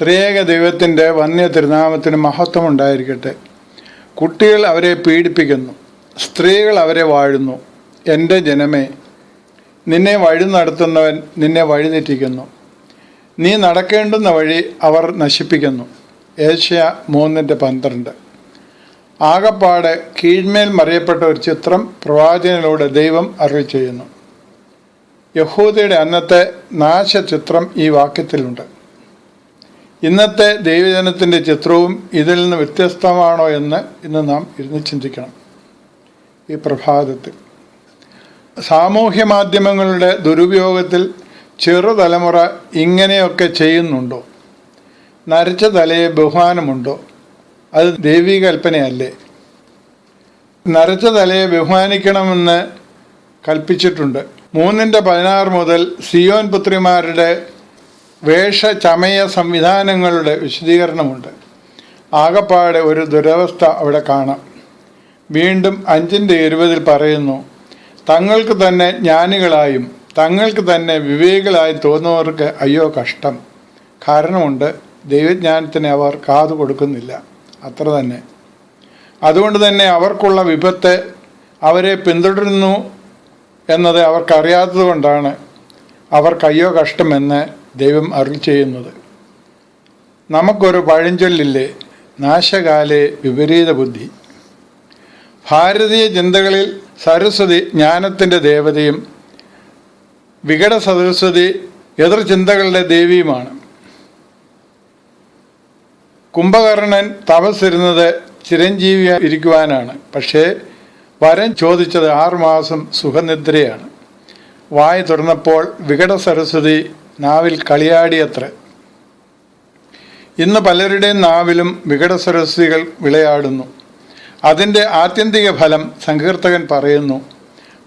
ത്രിയേക ദൈവത്തിൻ്റെ വന്യ തിരുനാമത്തിന് മഹത്വമുണ്ടായിരിക്കട്ടെ. കുട്ടികൾ അവരെ പീഡിപ്പിക്കുന്നു, സ്ത്രീകൾ അവരെ വാഴുന്നു. എൻ്റെ ജനമേ, നിന്നെ വഴി നടത്തുന്നവൻ നിന്നെ വഴിതെറ്റിക്കുന്നു. നീ നടക്കേണ്ടുന്ന വഴി അവർ നശിപ്പിക്കുന്നു. ഏഷ്യ 3:12. ആകപ്പാടെ കീഴ്മേൽ മറിയപ്പെട്ട ഒരു ചിത്രം പ്രവാചകനിലൂടെ ദൈവം അരുളി ചെയ്യുന്നു. യഹൂദയുടെ അന്നത്തെ നാശചിത്രം ഈ വാക്യത്തിലുണ്ട്. ഇന്നത്തെ ദൈവജനത്തിൻ്റെ ചിത്രവും ഇതിൽ നിന്ന് വ്യത്യസ്തമാണോ എന്ന് ഇന്ന് നാം ഇരുന്ന് ചിന്തിക്കണം. ഈ പ്രഭാതത്തിൽ സാമൂഹ്യ മാധ്യമങ്ങളുടെ ദുരുപയോഗത്തിൽ ചെറുതലമുറ ഇങ്ങനെയൊക്കെ ചെയ്യുന്നുണ്ടോ? നരച്ച തലയെ ബഹുമാനമുണ്ടോ? അത് ദൈവിക കൽപ്പനയല്ലേ? നരച്ച തലയെ ബഹുമാനിക്കണമെന്ന് കൽപ്പിച്ചിട്ടുണ്ട്. 3:16 മുതൽ സിയോൻ പുത്രിമാരുടെ വേഷചമയ സംവിധാനങ്ങളുടെ വിശദീകരണമുണ്ട്. ആകപ്പാടെ ഒരു ദുരവസ്ഥ അവിടെ കാണാം. വീണ്ടും 5:20 പറയുന്നു, തങ്ങൾക്ക് തന്നെ ജ്ഞാനികളായും തങ്ങൾക്ക് തന്നെ വിവേകികളായി തോന്നുന്നവർക്ക് അയ്യോ കഷ്ടം. കാരണമുണ്ട്, ദൈവജ്ഞാനത്തിന് അവർ കാതു കൊടുക്കുന്നില്ല. അത്ര തന്നെ. അതുകൊണ്ട് തന്നെ അവർക്കുള്ള വിപത്ത് അവരെ പിന്തുടരുന്നു എന്നത് അവർക്കറിയാത്തത് കൊണ്ടാണ് അവർക്ക് അയ്യോ കഷ്ടമെന്ന് ദൈവം അരുളി ചെയ്യുന്നത്. നമുക്കൊരു പഴഞ്ചൊല്ലില്ലേ, നാശകാലേ വിപരീത ബുദ്ധി. ഭാരതീയ ചിന്തകളിൽ സരസ്വതി ജ്ഞാനത്തിൻ്റെ ദേവതയും വികട സരസ്വതി എതിർചിന്തകളുടെ ദേവിയുമാണ്. കുംഭകർണൻ തപസ്സിരുന്നത് ചിരഞ്ജീവി ഇരിക്കുവാനാണ്. പക്ഷേ വരൻ ചോദിച്ചത് 6 മാസം സുഖനിദ്രയാണ്. വായ തുറന്നപ്പോൾ വികട സരസ്വതി നാവിൽ കളിയാടിയത്ര. ഇന്ന് പലരുടെയും നാവിലും വികട സരസ്വതികൾ വിളയാടുന്നു. അതിൻ്റെ ആത്യന്തിക ഫലം സങ്കീർത്തകൻ പറയുന്നു,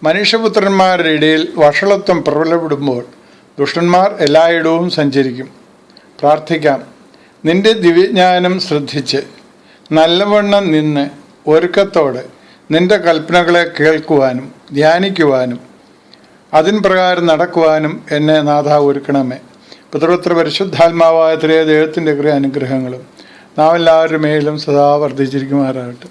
മനുഷ്യപുത്രന്മാരുടെ ഇടയിൽ വഷളത്വം പ്രബലപ്പെടുമ്പോൾ ദുഷ്ടന്മാർ എല്ലായിടവും സഞ്ചരിക്കും. പ്രാർത്ഥിക്കാം. നിന്റെ ദിവ്യജ്ഞാനം ശ്രദ്ധിച്ച് നല്ലവണ്ണം നിന്ന് ഒരുക്കത്തോടെ നിന്റെ കൽപ്പനകളെ കേൾക്കുവാനും ധ്യാനിക്കുവാനും അതിൻ പ്രകാരം നടക്കുവാനും എന്നെ നാഥ ഒരുക്കണമേ. പിതൃപുത്ര പരിശുദ്ധാത്മാവായ ത്രിയേക ദൈവത്തിൻ്റെ അനുഗ്രഹങ്ങളും നാം എല്ലാവരുടെ മേലും സദാ വർദ്ധിച്ചിരിക്കുമാറാകട്ടെ.